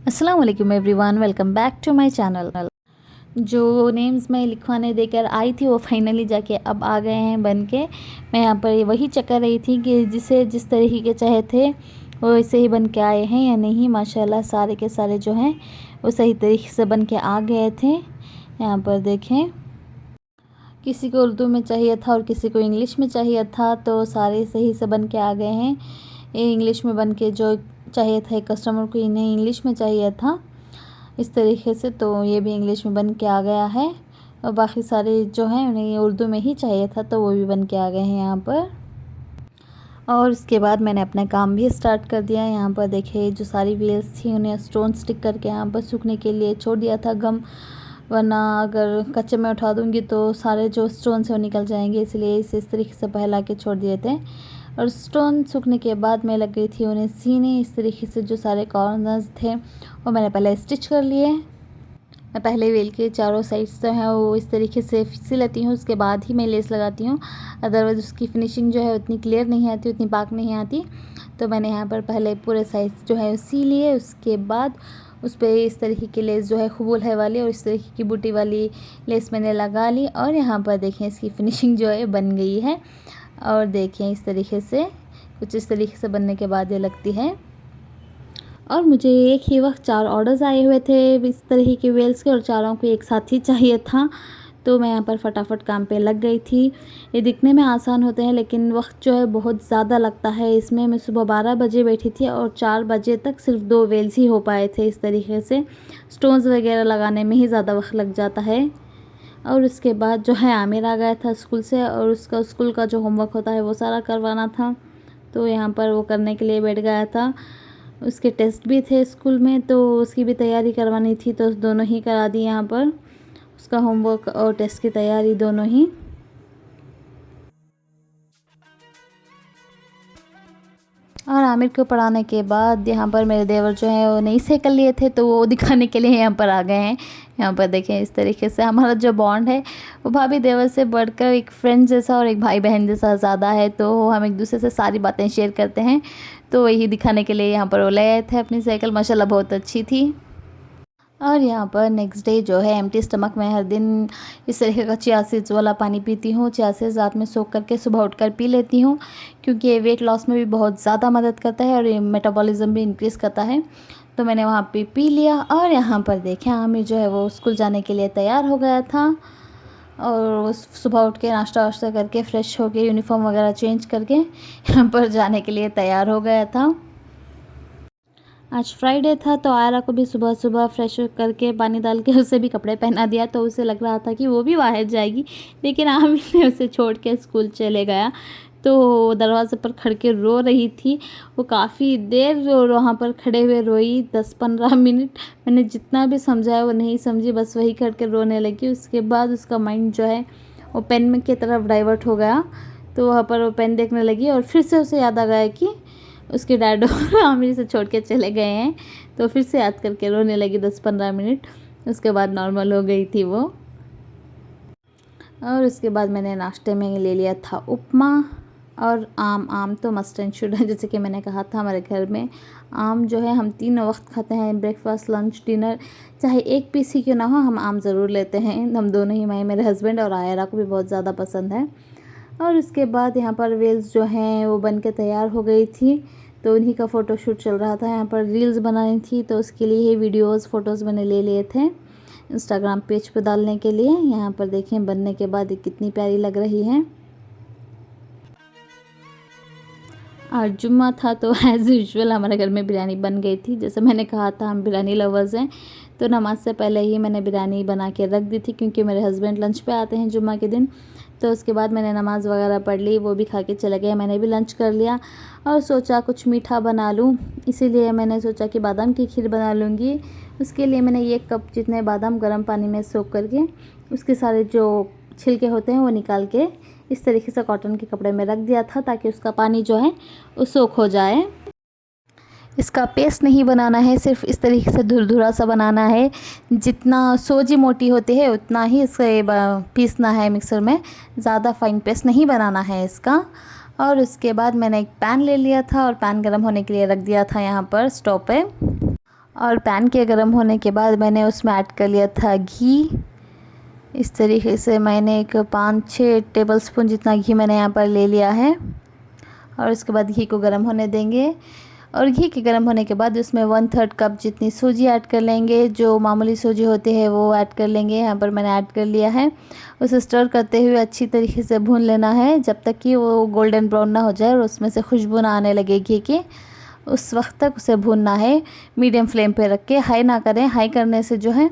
अस्सलाम वालेकुम everyone, welcome back to my channel. जो नेम्स मैं लिखवाने देकर आई थी वो फाइनली जाके अब आ गए हैं बन के। मैं यहाँ पर वही चेक कर रही थी कि जिस तरीके के चाहे थे वो वैसे ही बन के आए हैं या नहीं। माशाल्लाह सारे के सारे जो हैं वो सही तरीके से बन के आ गए थे। यहाँ पर देखें, किसी को उर्दू में चाहिए था और किसी को इंग्लिश में चाहिए था, तो सारे सही से बन के आ गए हैं। ये इंग्लिश में बन के जो चाहिए था कस्टमर को, इन्हें इंग्लिश में चाहिए था इस तरीके से, तो ये भी इंग्लिश में बन के आ गया है। और बाकी सारे जो हैं उन्हें उर्दू में ही चाहिए था, तो वो भी बन के आ गए हैं यहाँ पर। और उसके बाद मैंने अपना काम भी स्टार्ट कर दिया। यहाँ पर देखिए, जो सारी व्हील्स थी उन्हें स्टोन स्टिक करके यहाँ पर सूखने के लिए छोड़ दिया था गम, वरना अगर कच्चे में उठा दूँगी तो सारे जो स्टोन से वो निकल जाएंगे, इसलिए इसे इस तरीके से पहला के छोड़ दिए थे। और स्टोन सूखने के बाद मैं लग गई थी उन्हें सीने। इस तरीके से जो सारे कॉर्नर्स थे वो मैंने पहले स्टिच कर लिए। मैं पहले व्हील के चारों साइड्स जो हैं वो इस तरीके से सिल लेती हूँ, उसके बाद ही मैं लेस लगाती हूँ। अदरवाइज़ उसकी फिनिशिंग जो है उतनी क्लियर नहीं आती, उतनी पाक नहीं आती। तो मैंने यहाँ पर पहले पूरे साइड्स जो है सी लिए, उसके बाद उस पर इस तरीके की लेस जो है खुबूल है वाली और इस तरीके की बूटी वाली लेस मैंने लगा ली। और यहाँ पर देखें इसकी फिनिशिंग जो है बन गई है। और देखें इस तरीके से, कुछ इस तरीके से बनने के बाद ये लगती है। और मुझे एक ही वक्त 4 ऑर्डर्स आए हुए थे इस तरह के वेल्स के, और चारों को एक साथ ही चाहिए था। तो मैं यहाँ पर फटाफट काम पे लग गई थी। ये दिखने में आसान होते हैं लेकिन वक्त जो है बहुत ज़्यादा लगता है इसमें। मैं सुबह 12 बजे बैठी थी और 4 बजे तक सिर्फ 2 वेल्स ही हो पाए थे। इस तरीके से स्टोन्स वगैरह लगाने में ही ज़्यादा वक्त लग जाता है। और उसके बाद जो है आमिर आ गया था स्कूल से, और उसका स्कूल का जो होमवर्क होता है वो सारा करवाना था, तो यहाँ पर वो करने के लिए बैठ गया था। उसके टेस्ट भी थे स्कूल में, तो उसकी भी तैयारी करवानी थी, तो दोनों ही करा दी यहाँ पर, उसका होमवर्क और टेस्ट की तैयारी दोनों ही। और आमिर को पढ़ाने के बाद यहाँ पर मेरे देवर जो है वो नई साइकिल लिए थे, तो वो दिखाने के लिए यहाँ पर आ गए हैं। यहाँ पर देखें इस तरीके से हमारा जो बॉन्ड है वो भाभी देवर से बढ़कर एक फ्रेंड जैसा और एक भाई बहन जैसा ज़्यादा है, तो हम एक दूसरे से सारी बातें शेयर करते हैं। तो वही दिखाने के लिए यहाँ पर वो ले आए थे अपनी साइकिल, माशाल्लाह बहुत अच्छी थी। और यहाँ पर नेक्स्ट डे जो है एम्प्टी स्टमक में हर दिन इस तरीके का चिया सीड्स वाला पानी पीती हूँ। चिया सीड्स रात में सोख करके सुबह उठकर पी लेती हूँ, क्योंकि ये वेट लॉस में भी बहुत ज़्यादा मदद करता है और ये मेटाबॉलिज्म भी इंक्रीज़ करता है। तो मैंने वहाँ पे पी लिया। और यहाँ पर देखें आमिर जो है वो स्कूल जाने के लिए तैयार हो गया था, और वो सुबह उठ के नाश्ता वाश्ता करके फ़्रेश होके यूनिफॉर्म वगैरह चेंज करके यहाँ पर जाने के लिए तैयार हो गया था। आज फ्राइडे था, तो आयरा को भी सुबह सुबह फ्रेश करके पानी डाल के उसे भी कपड़े पहना दिया, तो उसे लग रहा था कि वो भी बाहर जाएगी, लेकिन आमिर ने उसे छोड़ के स्कूल चले गया। तो दरवाज़े पर खड़ के रो रही थी वो, काफ़ी देर वहाँ पर खड़े हुए रोई, 10-15 मिनट। मैंने जितना भी समझाया वो नहीं समझी, बस वही करके रोने लगी। उसके बाद उसका माइंड जो है वो पेन में की तरफ डाइवर्ट हो गया, तो वहाँ पर वो पेन देखने लगी और फिर से उसे याद आ गया कि उसके डैड आमिर से छोड़ के चले गए हैं, तो फिर से याद करके रोने लगी 10-15 मिनट। उसके बाद नॉर्मल हो गई थी वो। और उसके बाद मैंने नाश्ते में ले लिया था उपमा और आम तो मस्ट एंड शुड है। जैसे कि मैंने कहा था, हमारे घर में आम जो है हम 3 वक्त खाते हैं, ब्रेकफास्ट लंच डिनर, चाहे एक पीस ही क्यों ना हो हम आम ज़रूर लेते हैं। हम दोनों ही, मैं, मेरे हस्बैंड और आयरा को भी बहुत ज़्यादा पसंद है। और उसके बाद यहाँ पर वेल्स जो हैं वो बन के तैयार हो गई थी, तो उन्हीं का फ़ोटोशूट चल रहा था। यहाँ पर रील्स बनानी थी, तो उसके लिए ही वीडियोस फ़ोटोज़ मैंने ले लिए थे इंस्टाग्राम पेज पर डालने के लिए। यहाँ पर देखें बनने के बाद ये कितनी प्यारी लग रही है। आज जुम्मा था, तो एज़ यूजुअल हमारे घर में बिरयानी बन गई थी। जैसे मैंने कहा था हम बिरयानी लवर्स हैं, तो नमाज से पहले ही मैंने बिरयानी बना के रख दी थी, क्योंकि मेरे हस्बैंड लंच पे आते हैं जुम्मा के दिन। तो उसके बाद मैंने नमाज़ वगैरह पढ़ ली, वो भी खा के चले गए, मैंने भी लंच कर लिया। और सोचा कुछ मीठा बना लूँ, इसीलिए मैंने सोचा कि बादाम की खीर बना लूँगी। उसके लिए मैंने 1 कप जितने बादाम गर्म पानी में सोख करके उसके सारे जो छिलके होते हैं वो निकाल के इस तरीके से कॉटन के कपड़े में रख दिया था, ताकि उसका पानी जो है वो सोख हो जाए। इसका पेस्ट नहीं बनाना है, सिर्फ इस तरीके से धुरधुरा सा बनाना है। जितना सोजी मोटी होती है उतना ही इसे पीसना है मिक्सर में, ज़्यादा फाइन पेस्ट नहीं बनाना है इसका। और उसके बाद मैंने एक पैन ले लिया था और पैन गर्म होने के लिए रख दिया था यहाँ पर स्टोव पे। और पैन के गर्म होने के बाद मैंने उसमें ऐड कर लिया था घी। इस तरीके से मैंने एक 5-6 टेबलस्पून जितना घी मैंने यहाँ पर ले लिया है। और उसके बाद घी को गर्म होने देंगे। और घी के गर्म होने के बाद उसमें 1/3 कप जितनी सूजी ऐड कर लेंगे। जो मामूली सूजी होती है वो ऐड कर लेंगे। यहाँ पर मैंने ऐड कर लिया है। उसे स्टर करते हुए अच्छी तरीके से भून लेना है जब तक कि वो गोल्डन ब्राउन ना हो जाए और उसमें से खुशबू ना आने लगे घी की। उस वक्त तक उसे भूनना है मीडियम फ्लेम पे रख के। हाई ना करें, हाई करने से जो है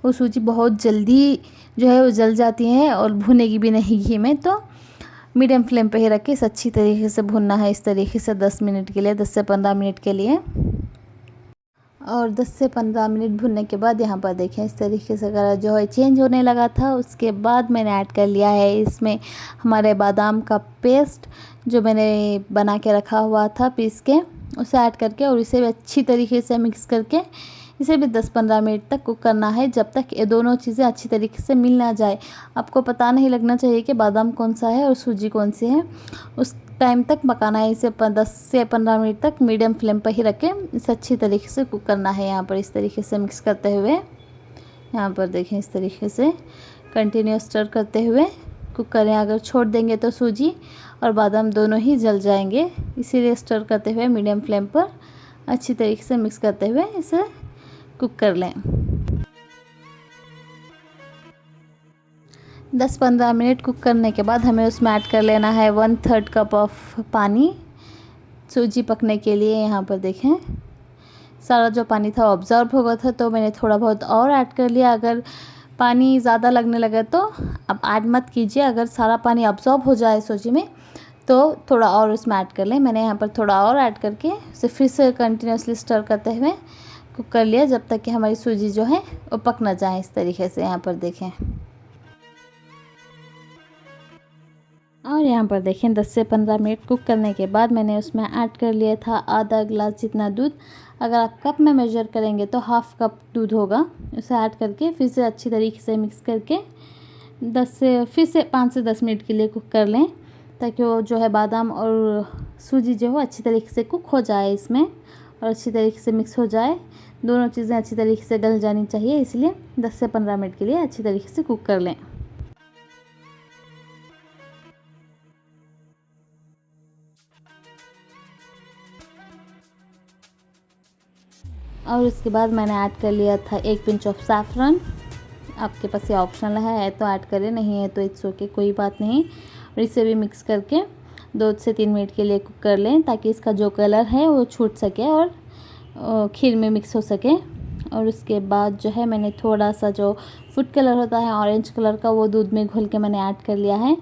वो सूजी बहुत जल्दी जो है वो जल जाती है और भुनेगी भी नहीं घी में। तो मीडियम फ्लेम पे ही रख के इसे अच्छी तरीके से भुनना है इस तरीके से 10 मिनट के लिए, 10 से 15 मिनट के लिए। और 10 से 15 मिनट भुनने के बाद यहाँ पर देखें इस तरीके से कलर जो है चेंज होने लगा था। उसके बाद मैंने ऐड कर लिया है इसमें हमारे बादाम का पेस्ट जो मैंने बना के रखा हुआ था पीस के, उसे ऐड करके और इसे भी अच्छी तरीके से मिक्स करके इसे भी 10-15 मिनट तक कुक करना है जब तक ये दोनों चीज़ें अच्छी तरीके से मिल ना जाए। आपको पता नहीं लगना चाहिए कि बादाम कौन सा है और सूजी कौन सी है। उस टाइम तक पकाना है इसे 10 से 15 मिनट तक मीडियम फ्लेम पर ही रख के इसे अच्छी तरीके से कुक करना है। यहाँ पर इस तरीके से मिक्स करते हुए, यहाँ पर देखें इस तरीके से कंटिन्यू स्टर करते हुए कुक करें। अगर छोड़ देंगे तो सूजी और बादाम दोनों ही जल जाएंगे, इसीलिए स्टर करते हुए मीडियम फ्लेम पर अच्छी तरीके से मिक्स करते हुए इसे कुक कर लें। 10-15 मिनट कुक करने के बाद हमें उसमें ऐड कर लेना है 1/3 कप ऑफ पानी सूजी पकने के लिए। यहाँ पर देखें सारा जो पानी था ऑब्जर्व हो गया था तो मैंने थोड़ा बहुत और ऐड कर लिया। अगर पानी ज़्यादा लगने लगे तो अब ऐड मत कीजिए। अगर सारा पानी ऑब्जर्व हो जाए सूजी में तो थोड़ा और उसमें ऐड कर लें। मैंने यहाँ पर थोड़ा और ऐड करके उसे फिर से कंटिन्यूसली स्टर करते हुए कुक कर लिया जब तक कि हमारी सूजी जो है वो पक ना जाए इस तरीके से। यहाँ पर देखें और यहाँ पर देखें 10 से 15 मिनट कुक करने के बाद मैंने उसमें ऐड कर लिया था आधा गिलास जितना दूध। अगर आप कप में मेजर करेंगे तो हाफ़ कप दूध होगा। उसे ऐड करके फिर से अच्छी तरीके से मिक्स करके 5 से 10 मिनट के लिए कुक कर लें ताकि वो जो है बादाम और सूजी जो है अच्छी तरीके से कुक हो जाए इसमें और अच्छी तरीके से मिक्स हो जाए। दोनों चीज़ें अच्छी तरीके से गल जानी चाहिए, इसलिए 10 से 15 मिनट के लिए अच्छी तरीके से कुक कर लें। और उसके बाद मैंने ऐड कर लिया था 1 पिंच ऑफ सैफरन। आपके पास ये ऑप्शनल है तो ऐड करें, नहीं है तो इट्स ओके, कोई बात नहीं। और इसे भी मिक्स करके 2 से 3 मिनट के लिए कुक कर लें ताकि इसका जो कलर है वो छूट सके और खीर में मिक्स हो सके। और उसके बाद जो है मैंने थोड़ा सा जो फूड कलर होता है ऑरेंज कलर का वो दूध में घोल के मैंने ऐड कर लिया है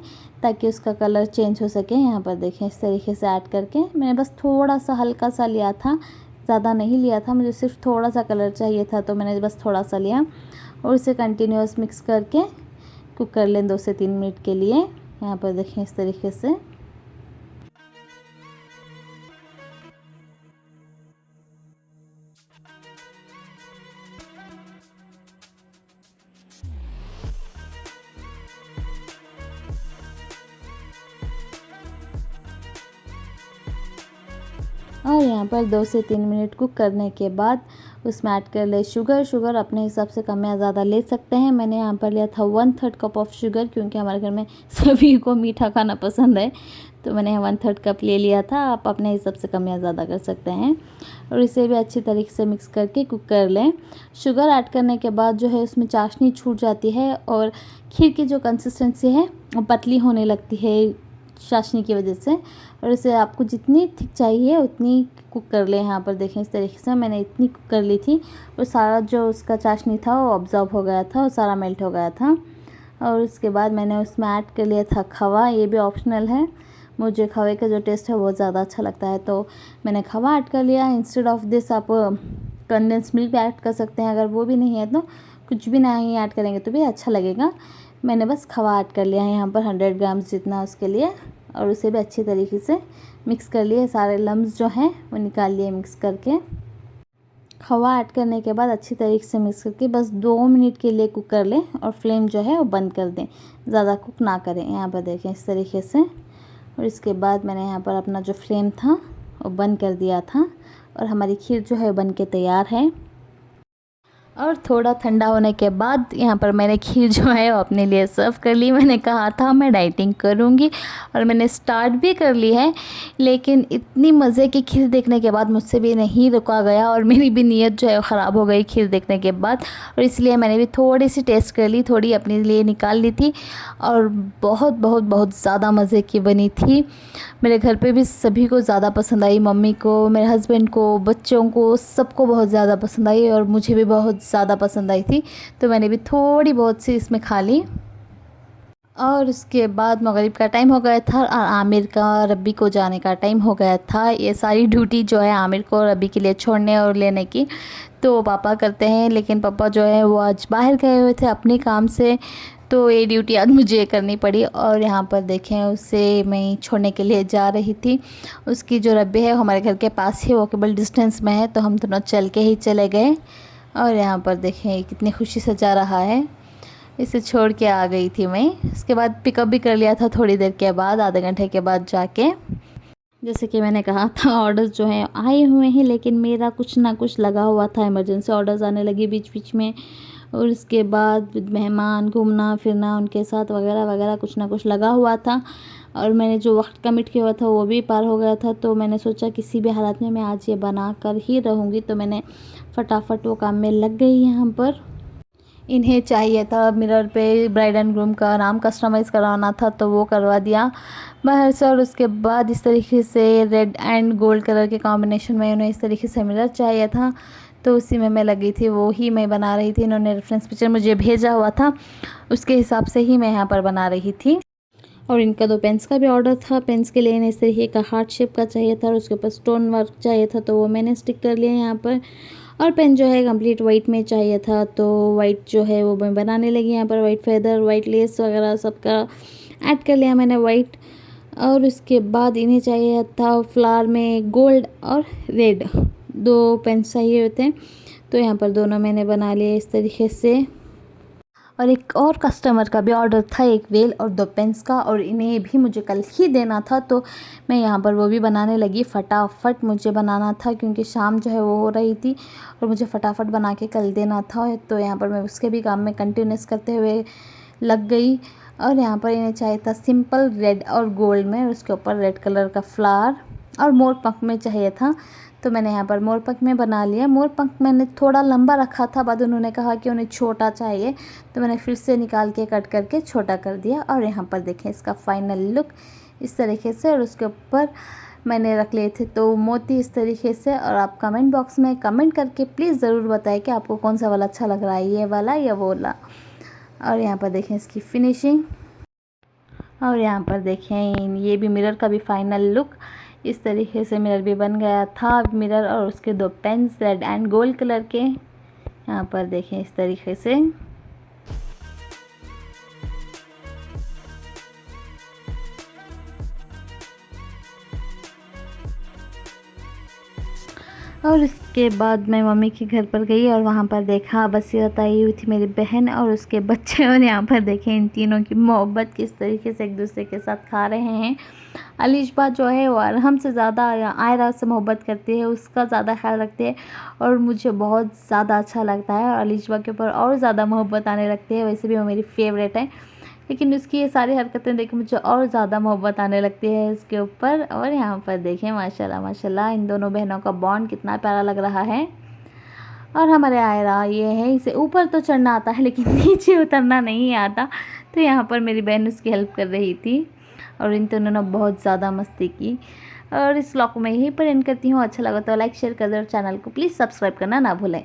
ताकि उसका कलर चेंज हो सके। यहाँ पर देखें इस तरीके से ऐड करके मैंने बस थोड़ा सा हल्का सा लिया था, ज़्यादा नहीं लिया था। मुझे सिर्फ थोड़ा सा कलर चाहिए था तो मैंने बस थोड़ा सा लिया और इसे कंटिन्यूस मिक्स करके कुक कर लें 2 से 3 मिनट के लिए। यहाँ पर देखें इस तरीके से। और यहाँ पर 2 से 3 मिनट कुक करने के बाद उसमें ऐड कर ले शुगर अपने हिसाब से कम या ज़्यादा ले सकते हैं। मैंने यहाँ पर लिया था 1/3 कप ऑफ शुगर क्योंकि हमारे घर में सभी को मीठा खाना पसंद है तो मैंने 1/3 कप ले लिया था। आप अपने हिसाब से कम या ज़्यादा कर सकते हैं। और इसे भी अच्छी तरीके से मिक्स करके कुक कर लें। शुगर ऐड करने के बाद जो है उसमें चाशनी छूट जाती है और खीर की जो कंसिस्टेंसी है वो पतली होने लगती है चाशनी की वजह से। और इसे आपको जितनी थिक चाहिए उतनी कुक कर लें। यहाँ पर देखें इस तरीके से मैंने इतनी कुक कर ली थी और सारा जो उसका चाशनी था वो ऑब्जर्व हो गया था और सारा मेल्ट हो गया था। और उसके बाद मैंने उसमें ऐड कर लिया था खवा। ये भी ऑप्शनल है, मुझे खवे का जो टेस्ट है बहुत ज़्यादा अच्छा लगता है तो मैंने खवा ऐड कर लिया। इंस्टेड ऑफ दिस आप कंडेंस मिल्क भी ऐड कर सकते हैं, अगर वो भी नहीं है तो कुछ भी नहीं ऐड करेंगे तो भी अच्छा लगेगा। मैंने बस खवा ऐड कर लिया है यहाँ पर 100 ग्राम जितना उसके लिए और उसे भी अच्छी तरीके से मिक्स कर लिए। सारे लम्स जो हैं वो निकाल लिए मिक्स करके। खवा ऐड करने के बाद अच्छी तरीके से मिक्स करके बस 2 मिनट के लिए कुक कर लें और फ्लेम जो है वो बंद कर दें, ज़्यादा कुक ना करें। यहाँ पर देखें इस तरीके से। और इसके बाद मैंने यहाँ पर अपना जो फ्लेम था वो बंद कर दिया था और हमारी खीर जो है बन के तैयार है। और थोड़ा ठंडा होने के बाद यहाँ पर मैंने खीर जो है वो अपने लिए सर्व कर ली। मैंने कहा था मैं डाइटिंग करूँगी और मैंने स्टार्ट भी कर ली है, लेकिन इतनी मज़े की खीर देखने के बाद मुझसे भी नहीं रुका गया और मेरी भी नीयत जो है वो ख़राब हो गई खीर देखने के बाद, और इसलिए मैंने भी थोड़ी सी टेस्ट कर ली, थोड़ी अपने लिए निकाल ली थी और बहुत बहुत बहुत ज़्यादा मज़े की बनी थी। मेरे घर पे भी सभी को ज़्यादा पसंद आई, मम्मी को, मेरे हस्बैंड को, बच्चों को, सबको बहुत ज़्यादा पसंद आई और मुझे भी बहुत ज़्यादा पसंद आई थी, तो मैंने भी थोड़ी बहुत सी इसमें खा ली। और उसके बाद मगरिब का टाइम हो गया था और आमिर का रब्बी को जाने का टाइम हो गया था। ये सारी ड्यूटी जो है आमिर को रब्बी के लिए छोड़ने और लेने की तो पापा करते हैं, लेकिन पापा जो है वो आज बाहर गए हुए थे अपने काम से, तो ये ड्यूटी आज मुझे करनी पड़ी। और यहाँ पर देखें उसे मैं छोड़ने के लिए जा रही थी। उसकी जो रब्बी है हमारे घर के पास ही वॉकेबल डिस्टेंस में है, तो हम दोनों चल के ही चले गए। और यहाँ पर देखें कितनी खुशी से जा रहा है। इसे छोड़ के आ गई थी मैं। उसके बाद पिकअप भी कर लिया था थोड़ी देर के बाद, आधे घंटे के बाद जाके। जैसे कि मैंने कहा था ऑर्डर्स जो हैं आए हुए हैं, लेकिन मेरा कुछ ना कुछ लगा हुआ था, इमरजेंसी ऑर्डर्स आने लगी बीच बीच में, और उसके बाद मेहमान घूमना फिरना उनके साथ वगैरह वगैरह कुछ ना कुछ लगा हुआ था। और मैंने जो वक्त कमिट किया हुआ था वो भी पार हो गया था, तो मैंने सोचा किसी भी हालत में मैं आज ये बना कर ही रहूँगी, तो मैंने फटाफट वो काम में लग गई। यहाँ पर इन्हें चाहिए था मिरर पे ब्राइड एंड ग्रूम का नाम कस्टमाइज़ करवाना था, तो वो करवा दिया बाहर से। और उसके बाद इस तरीके से रेड एंड गोल्ड कलर के कॉम्बिनेशन में उन्हें इस तरीके से मिरर चाहिए था, तो उसी में मैं लगी थी, वो ही मैं बना रही थी। इन्होंने रेफरेंस पिक्चर मुझे भेजा हुआ था, उसके हिसाब से ही मैं यहाँ पर बना रही थी। और इनका 2 पेन्स का भी ऑर्डर था। पेन्स के लिए इन्हें इस तरीके का हार्ट शेप का चाहिए था और उसके ऊपर स्टोन वर्क चाहिए था, तो वो मैंने स्टिक कर लिया यहाँ पर। और पेन जो है कंप्लीट वाइट में चाहिए था, तो वाइट जो है वो मैं बनाने लगी यहाँ पर। वाइट फेदर, वाइट लेस वगैरह सबका ऐड कर लिया मैंने वाइट। और उसके बाद इन्हें चाहिए था फ्लावर में गोल्ड और रेड, 2 पेन्स चाहिए होते हैं, तो यहाँ पर दोनों मैंने बना लिए इस तरीके से। और एक और कस्टमर का भी ऑर्डर था, एक वेल और 2 पेन्स का, और इन्हें भी मुझे कल ही देना था, तो मैं यहाँ पर वो भी बनाने लगी। फटाफट मुझे बनाना था क्योंकि शाम जो है वो हो रही थी और मुझे फटाफट बना के कल देना था, तो यहाँ पर मैं उसके भी काम में कंटिन्यूस करते हुए लग गई। और यहाँ पर इन्हें चाहिए था सिंपल रेड और गोल्ड में, और उसके ऊपर रेड कलर का फ्लावर और मोर पंख में चाहिए था, तो मैंने यहाँ पर मोर पंख में बना लिया। मोर पंख मैंने थोड़ा लंबा रखा था, बाद उन्होंने कहा कि उन्हें छोटा चाहिए, तो मैंने फिर से निकाल के कट करके छोटा कर दिया। और यहाँ पर देखें इसका फाइनल लुक इस तरीके से। और उसके ऊपर मैंने रख लिए थे तो मोती इस तरीके से। और आप कमेंट बॉक्स में कमेंट करके प्लीज़ ज़रूर बताएं कि आपको कौन सा वाला अच्छा लग रहा है, ये वाला या वो वाला। और यहाँ पर देखें इसकी फिनिशिंग। और यहाँ पर देखें ये भी मिरर का भी फाइनल लुक इस तरीके से मिरर भी बन गया था। मिरर और उसके 2 pens red and gold colour के, यहाँ पर देखें इस तरीके से। और इसके बाद मैं मम्मी के घर पर गई और वहाँ पर देखा बसीरत आई हुई थी मेरी बहन और उसके बच्चे। और यहाँ पर देखें इन तीनों की मोहब्बत किस तरीके से एक दूसरे के साथ खा रहे हैं। अलीशबा जो है वो अरहम से ज़्यादा आयरा से मोहब्बत करती है, उसका ज़्यादा ख्याल रखती है और मुझे बहुत ज़्यादा अच्छा लगता है। और अलीशबा के ऊपर और ज़्यादा मोहब्बत आने लगती है, वैसे भी वो मेरी फेवरेट है, लेकिन उसकी ये सारी हरकतें देख के मुझे और ज़्यादा मोहब्बत आने लगती है इसके ऊपर। और यहाँ पर देखें माशाल्लाह माशाल्लाह इन दोनों बहनों का बॉन्ड कितना प्यारा लग रहा है। और हमारे आयरा ये है, इसे ऊपर तो चढ़ना आता है लेकिन नीचे उतरना नहीं आता, तो यहाँ पर मेरी बहन उसकी हेल्प कर रही थी और इन दोनों ने बहुत ज़्यादा मस्ती की। और इस व्लॉग में यहीं पर एंड करती हूँ। अच्छा लगा तो लाइक शेयर कर दो और चैनल को प्लीज़ सब्सक्राइब करना ना भूलें।